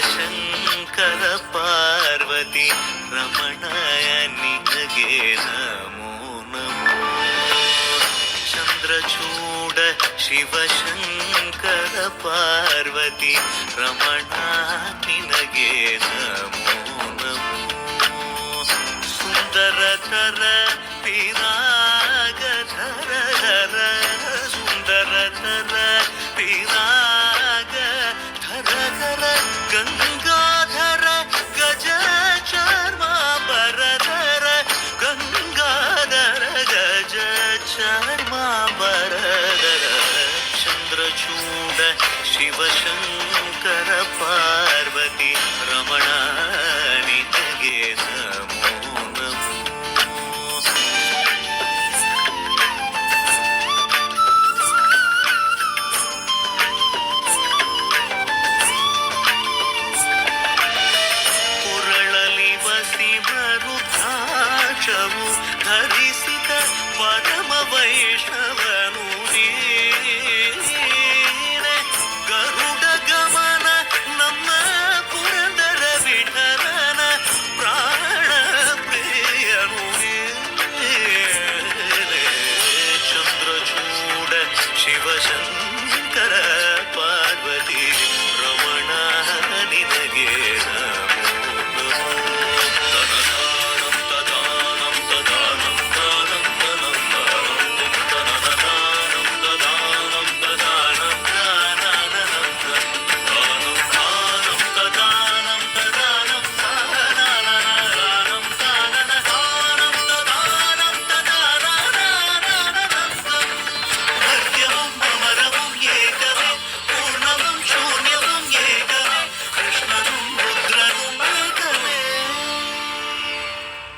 ಶಿವಶಂಕರ ಪಾರ್ವತಿ ರಮಣಯ ನಿನಗೆ ನಮೋ ನಮೋ. ಚಂದ್ರಚೂಡ ಶಿವಶಂಕರ ಪಾರ್ವತಿ ರಮಣ ನಿನಗೆ ನಮೋ ನಮೋ. ಸುಂದರತರ ಪಿರಾಗ ಧರ ಧರ ಸುಂದರತರ ಪಿರಾಗ ಧರ ಧರ ಗಂಗಾಧರ ಗಜ ಚರ್ಮಾಂಬರ ಧರ ಗಂಗಾಧರ ಗಜ ಚರ್ಮಾಂಬರ ಧರ. ಚಂದ್ರಚೂಡ ಶಿವಶಂಕರ ಪಾರ್ವತಿ ರಮಣ ನಿನಗೆ ನಮೋ ನಮೋ. ಪುರಳಲಿ ವಸಿ ಮರುದ್ರಾಕ್ಷವು ಧರಿಸಿದ ಪರಮ ವೈಷ್ಣವ